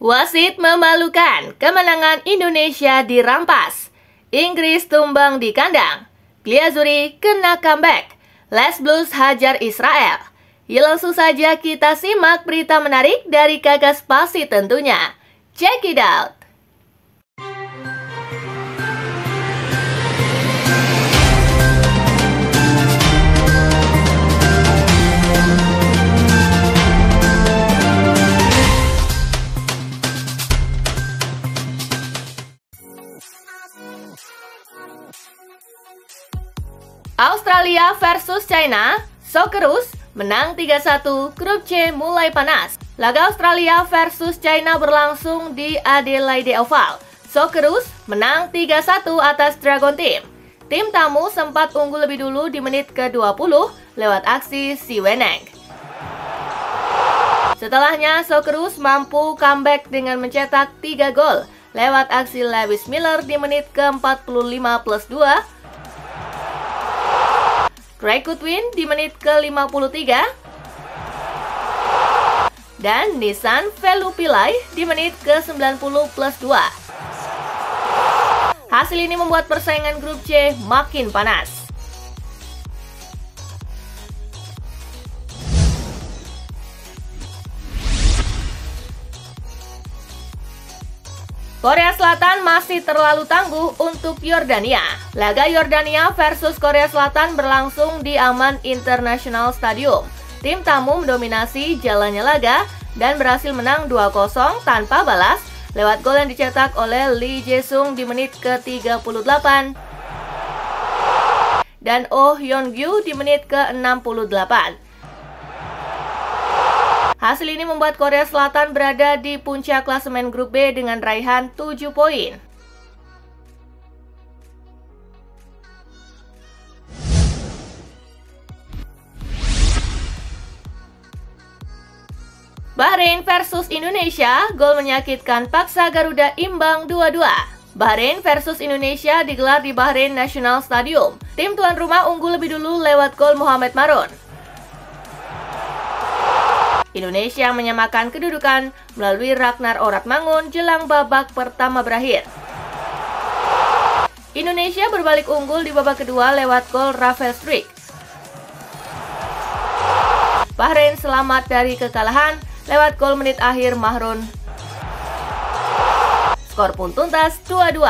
Wasit memalukan, kemenangan Indonesia dirampas. Inggris tumbang di kandang. Gliazzuri kena comeback. Les Blues hajar Israel. Ya, langsung saja kita simak berita menarik dari Kakak Spasi tentunya. Check it out! Australia versus China, Socceroos menang 3-1, grup C mulai panas. Laga Australia versus China berlangsung di Adelaide Oval. Socceroos menang 3-1 atas Dragon Team. Tim tamu sempat unggul lebih dulu di menit ke-20 lewat aksi Si Weneng. Setelahnya, Socceroos mampu comeback dengan mencetak 3 gol lewat aksi Lewis Miller di menit ke-45+2, Craig Goodwin di menit ke-53, dan Nissan Velupillai di menit ke-90+2. Hasil ini membuat persaingan grup C makin panas. Korea Selatan masih terlalu tangguh untuk Yordania. Laga Yordania versus Korea Selatan berlangsung di Amman International Stadium. Tim tamu mendominasi jalannya laga dan berhasil menang 2-0 tanpa balas lewat gol yang dicetak oleh Lee Jae-sung di menit ke-38 dan Oh Hyun-gyu di menit ke-68. Hasil ini membuat Korea Selatan berada di puncak klasemen grup B dengan raihan 7 poin. Bahrain versus Indonesia, gol menyakitkan paksa Garuda imbang 2-2. Bahrain versus Indonesia digelar di Bahrain National Stadium. Tim tuan rumah unggul lebih dulu lewat gol Mohamed Maroon. Indonesia menyamakan kedudukan melalui Ragnar Oratmangun jelang babak pertama berakhir. Indonesia berbalik unggul di babak kedua lewat gol Rafael Struijk. Bahrain selamat dari kekalahan lewat gol menit akhir Mahrun. Skor pun tuntas 2-2.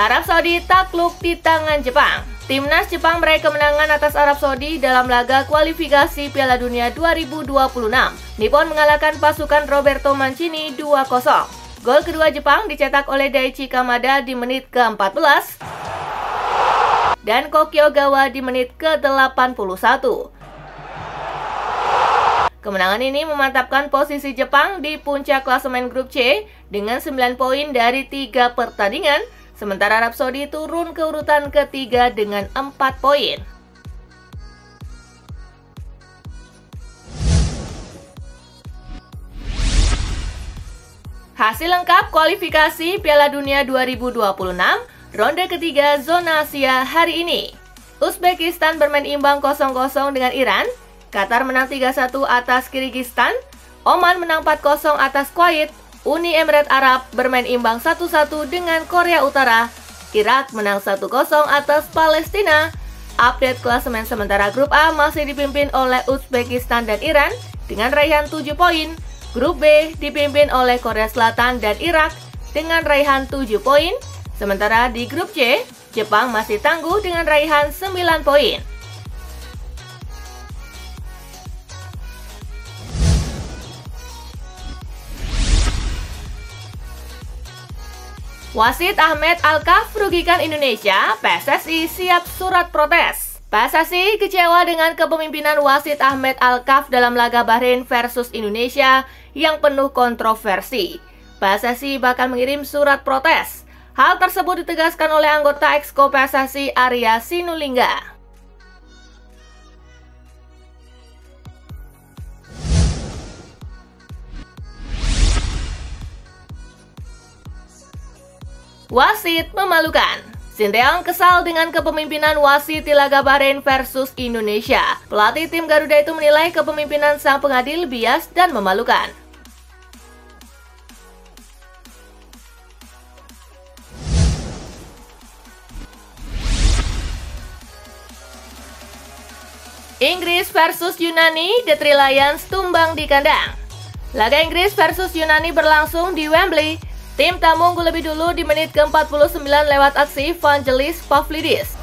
Arab Saudi takluk di tangan Jepang. Timnas Jepang meraih kemenangan atas Arab Saudi dalam laga kualifikasi Piala Dunia 2026. Nippon mengalahkan pasukan Roberto Mancini 2-0. Gol kedua Jepang dicetak oleh Daichi Kamada di menit ke-14 dan Koki Ogawa di menit ke-81. Kemenangan ini memantapkan posisi Jepang di puncak klasemen grup C dengan 9 poin dari 3 pertandingan. Sementara Arab Saudi turun ke urutan ketiga dengan 4 poin. Hasil lengkap kualifikasi Piala Dunia 2026, ronde ketiga zona Asia hari ini. Uzbekistan bermain imbang 0-0 dengan Iran, Qatar menang 3-1 atas Kyrgyzstan, Oman menang 4-0 atas Kuwait, Uni Emirat Arab bermain imbang 1-1 dengan Korea Utara. Irak menang 1-0 atas Palestina. Update klasemen sementara grup A masih dipimpin oleh Uzbekistan dan Iran dengan raihan 7 poin. Grup B dipimpin oleh Korea Selatan dan Irak dengan raihan 7 poin. Sementara di grup C, Jepang masih tangguh dengan raihan 9 poin. Wasit Ahmed Alkaf merugikan Indonesia, PSSI siap surat protes. PSSI kecewa dengan kepemimpinan wasit Ahmed Alkaf dalam laga Bahrain versus Indonesia yang penuh kontroversi. PSSI bakal mengirim surat protes. Hal tersebut ditegaskan oleh anggota Exco PSSI Arya Sinulinga. Wasit memalukan. Sinteyong kesal dengan kepemimpinan wasit di laga Bahrain versus Indonesia. Pelatih tim Garuda itu menilai kepemimpinan sang pengadil bias dan memalukan. Inggris versus Yunani, The Three Lions tumbang di kandang. Laga Inggris versus Yunani berlangsung di Wembley. Tim tamu unggul lebih dulu di menit ke-49 lewat aksi Vangelis Pavlidis.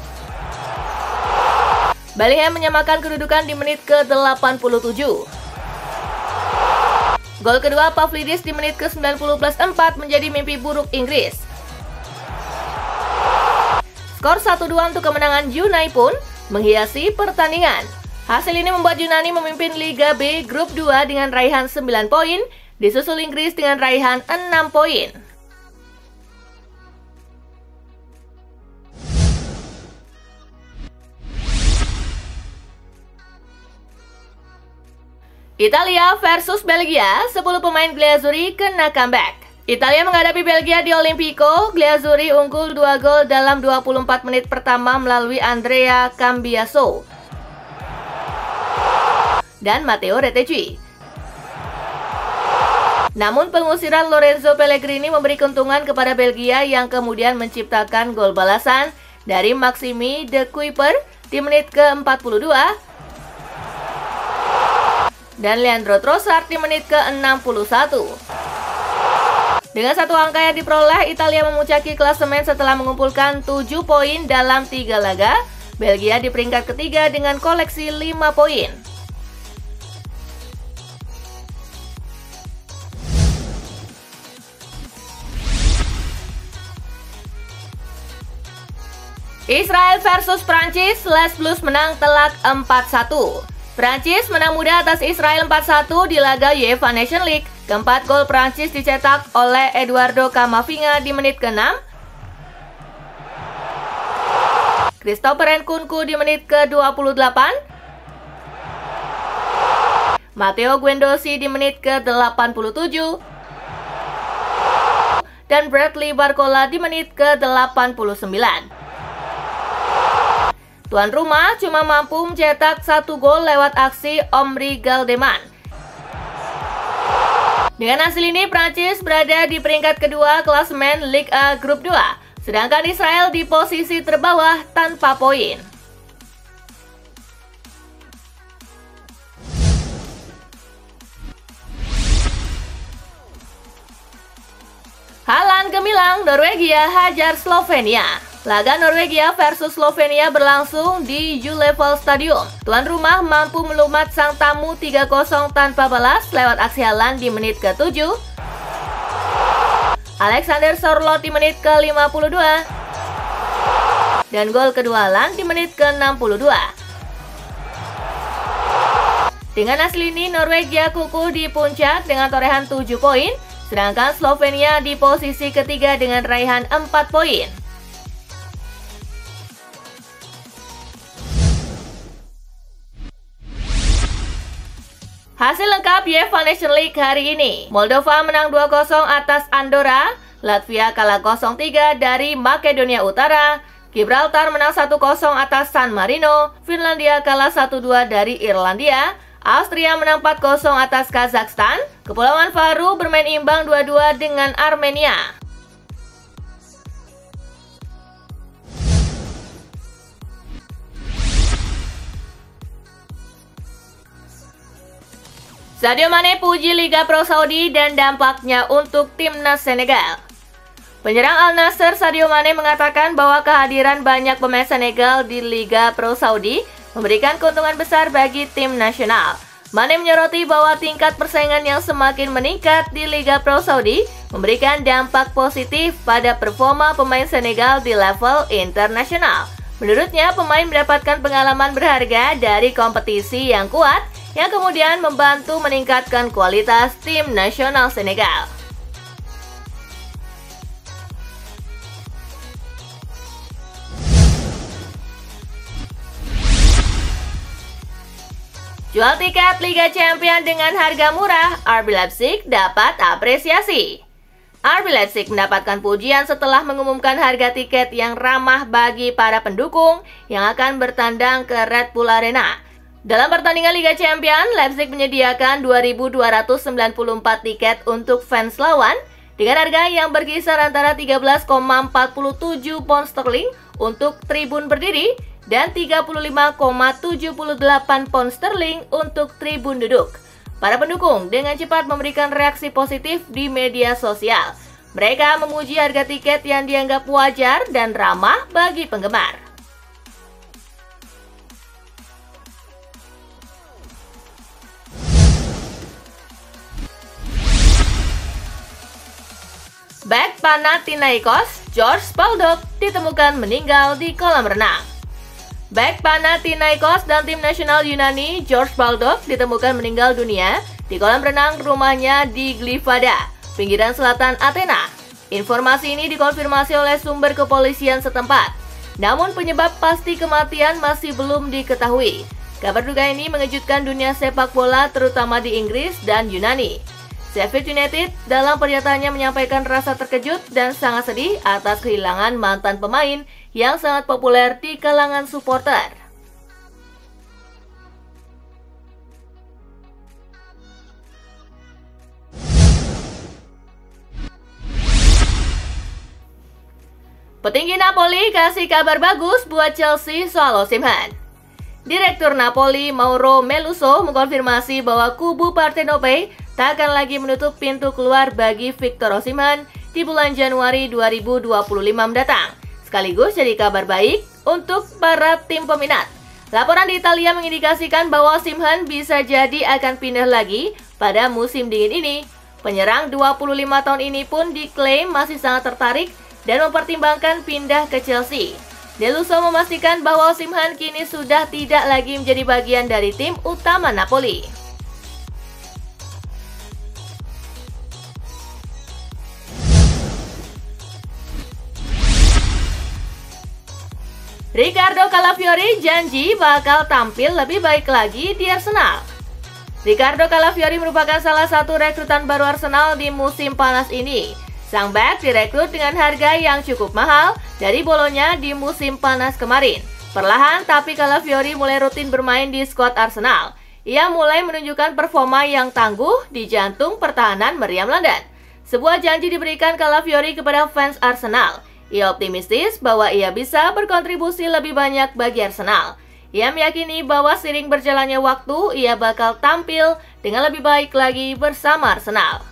Bellingham menyamakan kedudukan di menit ke-87. Gol kedua Pavlidis di menit ke-90+4 menjadi mimpi buruk Inggris. Skor 1-2 untuk kemenangan Yunani pun menghiasi pertandingan. Hasil ini membuat Yunani memimpin Liga B Grup 2 dengan raihan 9 poin, disusul Inggris dengan raihan 6 poin. Italia versus Belgia, 10 pemain Glazuri kena comeback. Italia menghadapi Belgia di Olimpico. Glazuri unggul 2 gol dalam 24 menit pertama melalui Andrea Cambiaso dan Matteo Retegui. Namun pengusiran Lorenzo Pellegrini memberi keuntungan kepada Belgia yang kemudian menciptakan gol balasan dari Maxime de Cuyper di menit ke-42 dan Leandro Trossard di menit ke-61. Dengan satu angka yang diperoleh, Italia memuncaki klasemen setelah mengumpulkan 7 poin dalam 3 laga. Belgia di peringkat ketiga dengan koleksi 5 poin. Israel versus Prancis, Les Bleus menang telak 4-1. Prancis menang mudah atas Israel 4-1 di laga UEFA Nation League. Keempat gol Prancis dicetak oleh Eduardo Camavinga di menit ke-6, Christopher Nkunku di menit ke-28, Matteo Guendouzi di menit ke-87, dan Bradley Barcola di menit ke-89. Tuan rumah cuma mampu mencetak 1 gol lewat aksi Omri Galdeman. Dengan hasil ini, Prancis berada di peringkat kedua klasemen Liga A Grup 2, sedangkan Israel di posisi terbawah tanpa poin. Haaland gemilang, Norwegia hajar Slovenia. Laga Norwegia versus Slovenia berlangsung di Ulevel Stadium. Tuan rumah mampu melumat sang tamu 3-0 tanpa balas lewat aksi Haaland di menit ke-7, Alexander Sørloth di menit ke-52, dan gol kedua Haaland di menit ke-62. Dengan hasil ini, Norwegia kukuh di puncak dengan torehan 7 poin, sedangkan Slovenia di posisi ketiga dengan raihan 4 poin. Hasil lengkap UEFA Nation League hari ini. Moldova menang 2-0 atas Andorra, Latvia kalah 0-3 dari Makedonia Utara, Gibraltar menang 1-0 atas San Marino, Finlandia kalah 1-2 dari Irlandia, Austria menang 4-0 atas Kazakhstan, Kepulauan Faroe bermain imbang 2-2 dengan Armenia. Sadio Mane puji Liga Pro Saudi dan dampaknya untuk timnas Senegal. Penyerang Al Nassr Sadio Mane mengatakan bahwa kehadiran banyak pemain Senegal di Liga Pro Saudi memberikan keuntungan besar bagi tim nasional. Mane menyoroti bahwa tingkat persaingan yang semakin meningkat di Liga Pro Saudi memberikan dampak positif pada performa pemain Senegal di level internasional. Menurutnya, pemain mendapatkan pengalaman berharga dari kompetisi yang kuat yang kemudian membantu meningkatkan kualitas tim nasional Senegal. Jual tiket Liga Champions dengan harga murah, RB Leipzig dapat apresiasi. RB Leipzig mendapatkan pujian setelah mengumumkan harga tiket yang ramah bagi para pendukung yang akan bertandang ke Red Bull Arena. Dalam pertandingan Liga Champions, Leipzig menyediakan 2.294 tiket untuk fans lawan dengan harga yang berkisar antara 13,47 pound sterling untuk tribun berdiri dan 35,78 pound sterling untuk tribun duduk. Para pendukung dengan cepat memberikan reaksi positif di media sosial. Mereka memuji harga tiket yang dianggap wajar dan ramah bagi penggemar. Bek Panathinaikos, George Baldock ditemukan meninggal di kolam renang. Bek Panathinaikos dan tim nasional Yunani, George Baldock ditemukan meninggal dunia di kolam renang rumahnya di Glifada, pinggiran selatan Athena. Informasi ini dikonfirmasi oleh sumber kepolisian setempat. Namun penyebab pasti kematian masih belum diketahui. Kabar duka ini mengejutkan dunia sepak bola terutama di Inggris dan Yunani. Sheffield United dalam pernyataannya menyampaikan rasa terkejut dan sangat sedih atas kehilangan mantan pemain yang sangat populer di kalangan supporter. Petinggi Napoli kasih kabar bagus buat Chelsea soal Osimhen. Direktur Napoli Mauro Meluso mengkonfirmasi bahwa kubu Partenope tak akan lagi menutup pintu keluar bagi Victor Osimhen di bulan Januari 2025 mendatang. Sekaligus jadi kabar baik untuk para tim peminat. Laporan di Italia mengindikasikan bahwa Osimhen bisa jadi akan pindah lagi pada musim dingin ini. Penyerang 25 tahun ini pun diklaim masih sangat tertarik dan mempertimbangkan pindah ke Chelsea. Meluso memastikan bahwa Osimhen kini sudah tidak lagi menjadi bagian dari tim utama Napoli. Riccardo Calafiori janji bakal tampil lebih baik lagi di Arsenal. Riccardo Calafiori merupakan salah satu rekrutan baru Arsenal di musim panas ini. Sang bek direkrut dengan harga yang cukup mahal dari Bolonya di musim panas kemarin. Perlahan tapi Calafiori mulai rutin bermain di skuad Arsenal. Ia mulai menunjukkan performa yang tangguh di jantung pertahanan meriam London. Sebuah janji diberikan Calafiori kepada fans Arsenal. Ia optimistis bahwa ia bisa berkontribusi lebih banyak bagi Arsenal. Ia meyakini bahwa seiring berjalannya waktu, ia bakal tampil dengan lebih baik lagi bersama Arsenal.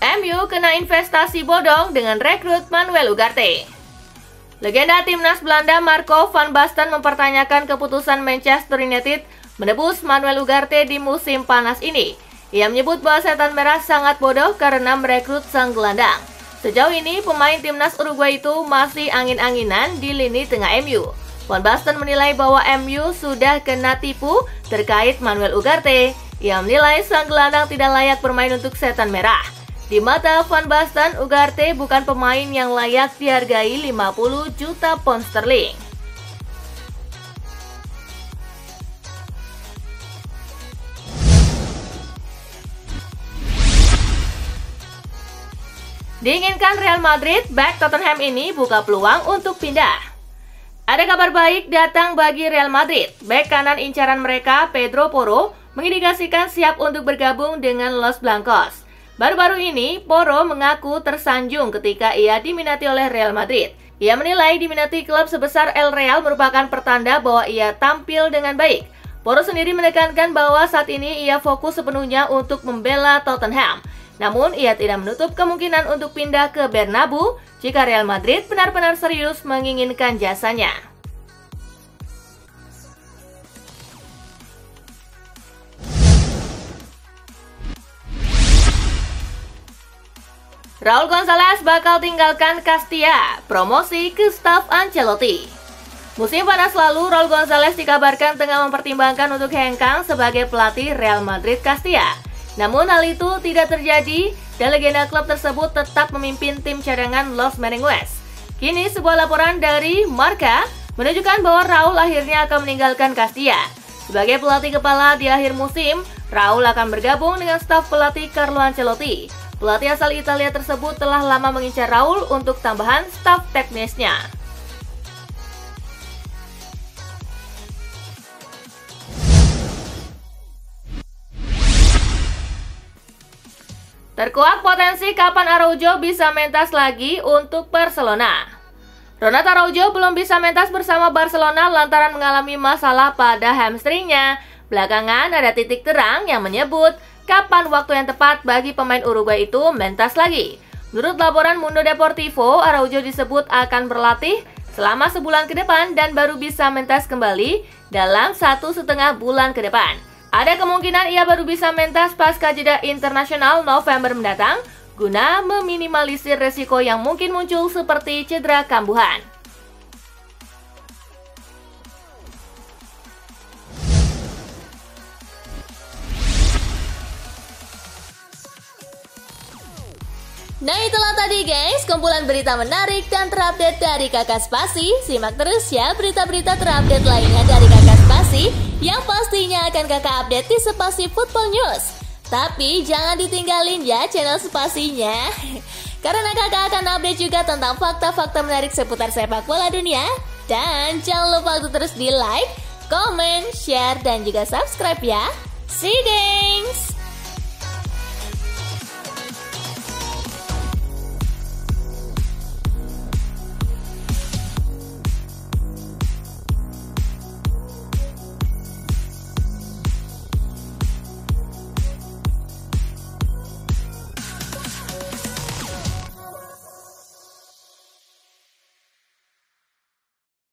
MU kena investasi bodong dengan rekrut Manuel Ugarte. Legenda timnas Belanda Marco van Basten mempertanyakan keputusan Manchester United menebus Manuel Ugarte di musim panas ini. Ia menyebut bahwa setan merah sangat bodoh karena merekrut sang gelandang. Sejauh ini pemain timnas Uruguay itu masih angin-anginan di lini tengah MU. Van Basten menilai bahwa MU sudah kena tipu terkait Manuel Ugarte. Ia menilai sang gelandang tidak layak bermain untuk setan merah. Di mata Van Basten, Ugarte bukan pemain yang layak dihargai 50 juta pound sterling. Diinginkan Real Madrid, bek Tottenham ini buka peluang untuk pindah. Ada kabar baik datang bagi Real Madrid. Bek kanan incaran mereka, Pedro Porro, mengindikasikan siap untuk bergabung dengan Los Blancos. Baru-baru ini, Porro mengaku tersanjung ketika ia diminati oleh Real Madrid. Ia menilai diminati klub sebesar El Real merupakan pertanda bahwa ia tampil dengan baik. Porro sendiri menekankan bahwa saat ini ia fokus sepenuhnya untuk membela Tottenham. Namun, ia tidak menutup kemungkinan untuk pindah ke Bernabeu jika Real Madrid benar-benar serius menginginkan jasanya. Raul Gonzalez bakal tinggalkan Castilla, promosi ke staf Ancelotti. Musim panas lalu, Raul Gonzalez dikabarkan tengah mempertimbangkan untuk hengkang sebagai pelatih Real Madrid Castilla. Namun hal itu tidak terjadi dan legenda klub tersebut tetap memimpin tim cadangan Los Merengues. Kini sebuah laporan dari Marca menunjukkan bahwa Raul akhirnya akan meninggalkan Castilla. Sebagai pelatih kepala di akhir musim, Raul akan bergabung dengan staf pelatih Carlo Ancelotti. Pelatih asal Italia tersebut telah lama mengincar Raul untuk tambahan staf teknisnya. Terkuak potensi kapan Araujo bisa mentas lagi untuk Barcelona. Ronald Araujo belum bisa mentas bersama Barcelona lantaran mengalami masalah pada hamstringnya. Belakangan ada titik terang yang menyebut kapan waktu yang tepat bagi pemain Uruguay itu mentas lagi. Menurut laporan Mundo Deportivo, Araujo disebut akan berlatih selama sebulan ke depan dan baru bisa mentas kembali dalam 1,5 bulan ke depan. Ada kemungkinan ia baru bisa mentas pasca jeda internasional November mendatang guna meminimalisir resiko yang mungkin muncul seperti cedera kambuhan. Nah itulah tadi guys, kumpulan berita menarik dan terupdate dari Kakak Spasi. Simak terus ya berita-berita terupdate lainnya dari Kakak Spasi yang pastinya akan Kakak update di Spasi Football News. Tapi jangan ditinggalin ya channel Spasinya, karena Kakak akan update juga tentang fakta-fakta menarik seputar sepak bola dunia. Dan jangan lupa untuk terus di like, comment, share, dan juga subscribe ya. See you guys!